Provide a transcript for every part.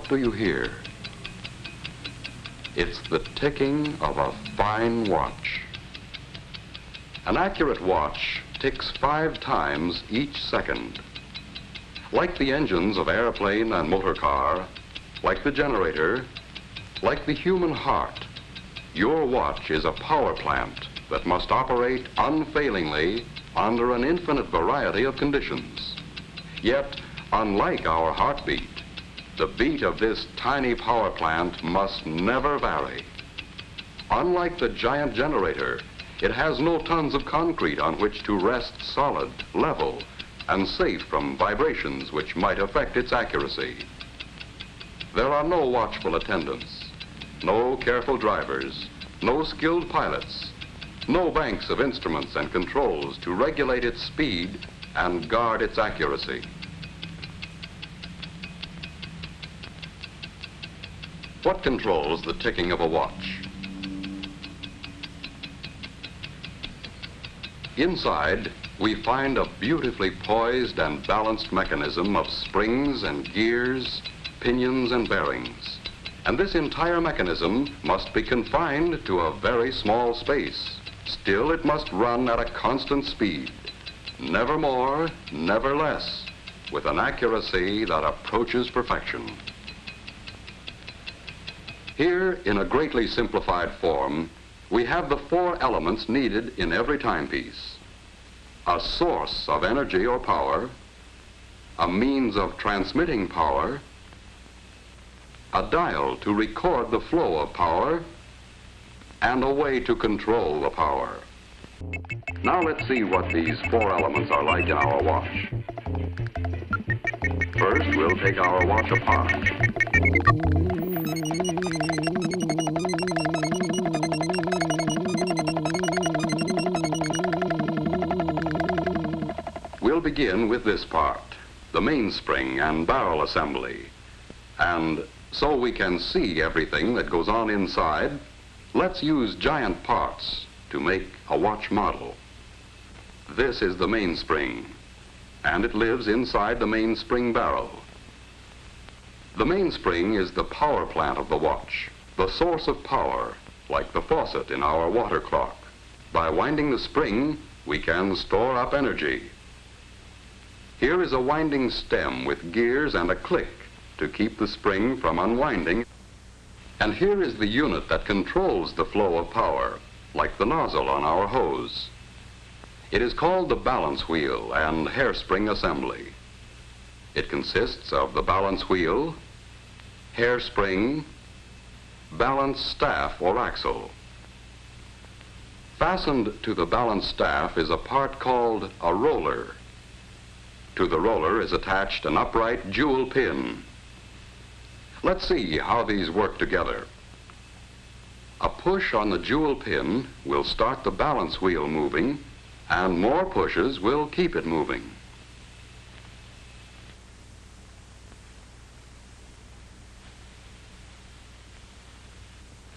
do you hear? It's the ticking of a fine watch. An accurate watch ticks 5 times each second. Like the engines of airplane and motor car, like the generator, like the human heart, your watch is a power plant that must operate unfailingly under an infinite variety of conditions. Yet, unlike our heartbeat, the beat of this tiny power plant must never vary. Unlike the giant generator, it has no tons of concrete on which to rest solid, level, and safe from vibrations which might affect its accuracy. There are no watchful attendants, no careful drivers, no skilled pilots, no banks of instruments and controls to regulate its speed and guard its accuracy. What controls the ticking of a watch? Inside, we find a beautifully poised and balanced mechanism of springs and gears, pinions and bearings. And this entire mechanism must be confined to a very small space. Still, it must run at a constant speed, never more, never less, with an accuracy that approaches perfection. Here, in a greatly simplified form, we have the 4 elements needed in every timepiece: a source of energy or power, a means of transmitting power, a dial to record the flow of power, and a way to control the power. Now let's see what these 4 elements are like in our watch. First, we'll take our watch apart. We'll begin with this part, the mainspring and barrel assembly. And so we can see everything that goes on inside, let's use giant parts to make a watch model. This is the mainspring, and it lives inside the mainspring barrel. The mainspring is the power plant of the watch, the source of power, like the faucet in our water clock. By winding the spring, we can store up energy. Here is a winding stem with gears and a click to keep the spring from unwinding. And here is the unit that controls the flow of power, like the nozzle on our hose. It is called the balance wheel and hairspring assembly. It consists of the balance wheel, hairspring, balance staff or axle. Fastened to the balance staff is a part called a roller. To the roller is attached an upright jewel pin. Let's see how these work together. A push on the jewel pin will start the balance wheel moving, and more pushes will keep it moving.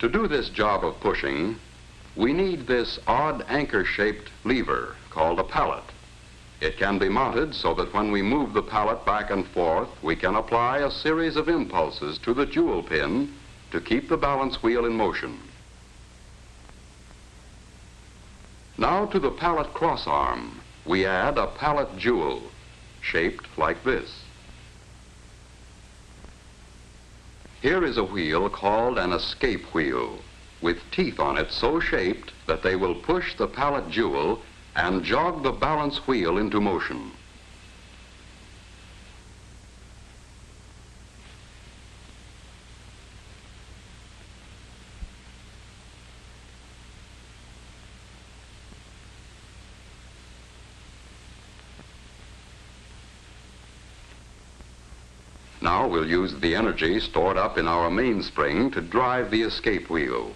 To do this job of pushing, we need this odd anchor-shaped lever called a pallet. It can be mounted so that when we move the pallet back and forth, we can apply a series of impulses to the jewel pin to keep the balance wheel in motion. Now to the pallet crossarm, we add a pallet jewel, shaped like this. Here is a wheel called an escape wheel, with teeth on it so shaped that they will push the pallet jewel and jog the balance wheel into motion. Now we'll use the energy stored up in our mainspring to drive the escape wheel.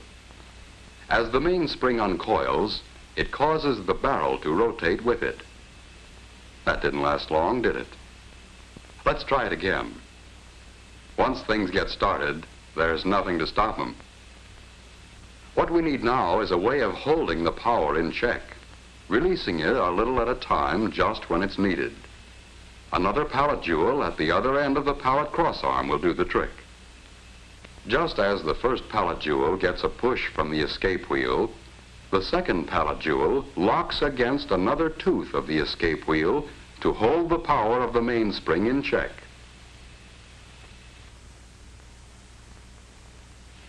As the mainspring uncoils, it causes the barrel to rotate with it. That didn't last long, did it? Let's try it again. Once things get started, there's nothing to stop them. What we need now is a way of holding the power in check, releasing it a little at a time just when it's needed. Another pallet jewel at the other end of the pallet crossarm will do the trick. Just as the first pallet jewel gets a push from the escape wheel, the second pallet jewel locks against another tooth of the escape wheel to hold the power of the mainspring in check.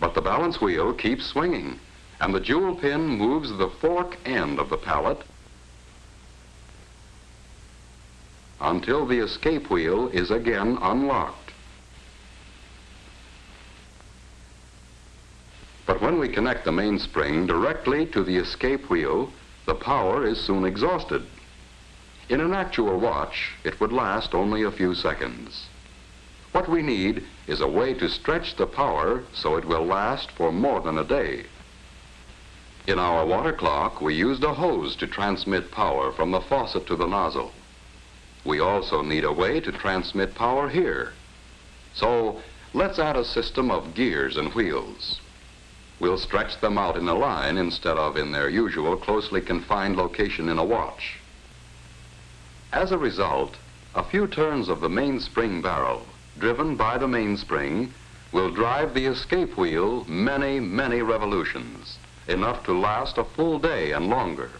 But the balance wheel keeps swinging, and the jewel pin moves the fork end of the pallet until the escape wheel is again unlocked. But when we connect the mainspring directly to the escape wheel, the power is soon exhausted. In an actual watch, it would last only a few seconds. What we need is a way to stretch the power so it will last for more than a day. In our water clock, we used a hose to transmit power from the faucet to the nozzle. We also need a way to transmit power here. So let's add a system of gears and wheels. We'll stretch them out in a line instead of in their usual closely confined location in a watch. As a result, a few turns of the mainspring barrel, driven by the mainspring, will drive the escape wheel many, many revolutions, enough to last a full day and longer.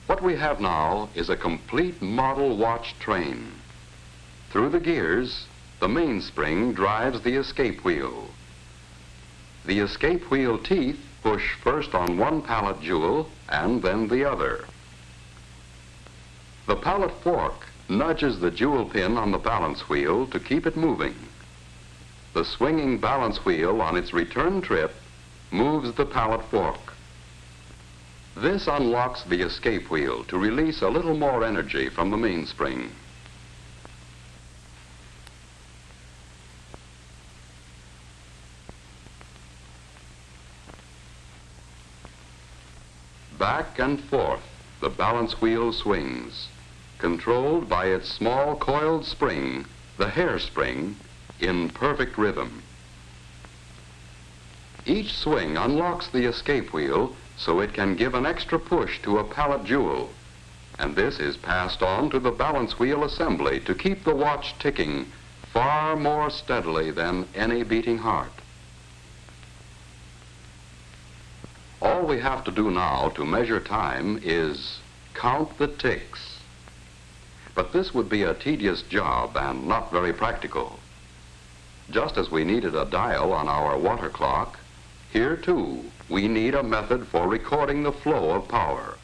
What we have now is a complete model watch train. Through the gears, the mainspring drives the escape wheel. The escape wheel teeth push first on one pallet jewel and then the other. The pallet fork nudges the jewel pin on the balance wheel to keep it moving. The swinging balance wheel on its return trip moves the pallet fork. This unlocks the escape wheel to release a little more energy from the mainspring. Back and forth, the balance wheel swings, controlled by its small coiled spring, the hairspring, in perfect rhythm. Each swing unlocks the escape wheel so it can give an extra push to a pallet jewel, and this is passed on to the balance wheel assembly to keep the watch ticking far more steadily than any beating heart. All we have to do now to measure time is count the ticks. But this would be a tedious job and not very practical. Just as we needed a dial on our water clock, here too we need a method for recording the flow of power.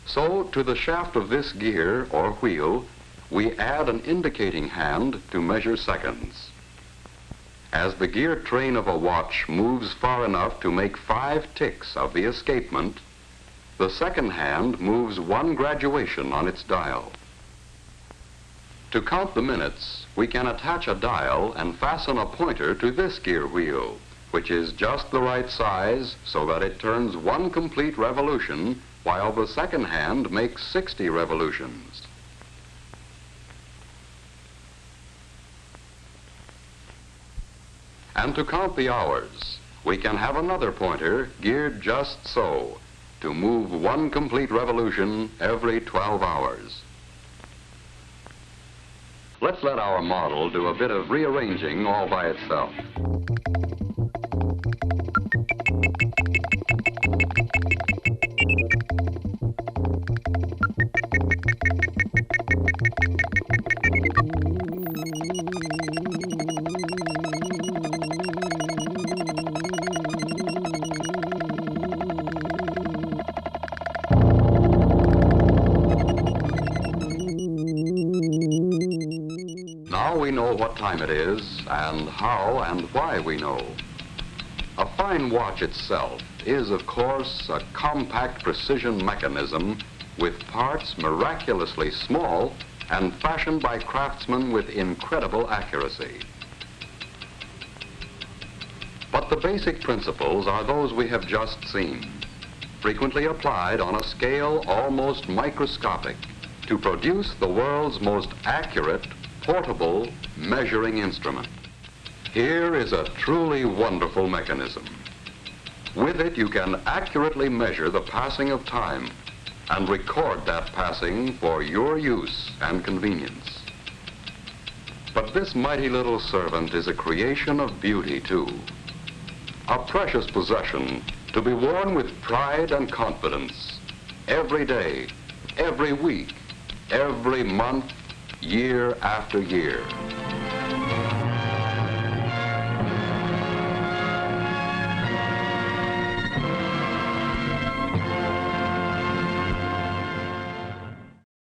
So to the shaft of this gear or wheel, we add an indicating hand to measure seconds. As the gear train of a watch moves far enough to make 5 ticks of the escapement, the second hand moves 1 graduation on its dial. To count the minutes, we can attach a dial and fasten a pointer to this gear wheel, which is just the right size so that it turns 1 complete revolution while the second hand makes 60 revolutions. And to count the hours, we can have another pointer geared just so, to move 1 complete revolution every 12 hours. Let's let our model do a bit of rearranging all by itself. Now we know what time it is and how and why we know. A fine watch itself is, of course, a compact precision mechanism with parts miraculously small and fashioned by craftsmen with incredible accuracy. But the basic principles are those we have just seen, frequently applied on a scale almost microscopic to produce the world's most accurate portable measuring instrument. Here is a truly wonderful mechanism. With it, you can accurately measure the passing of time, and record that passing for your use and convenience. But this mighty little servant is a creation of beauty too, a precious possession to be worn with pride and confidence every day, every week, every month, year after year.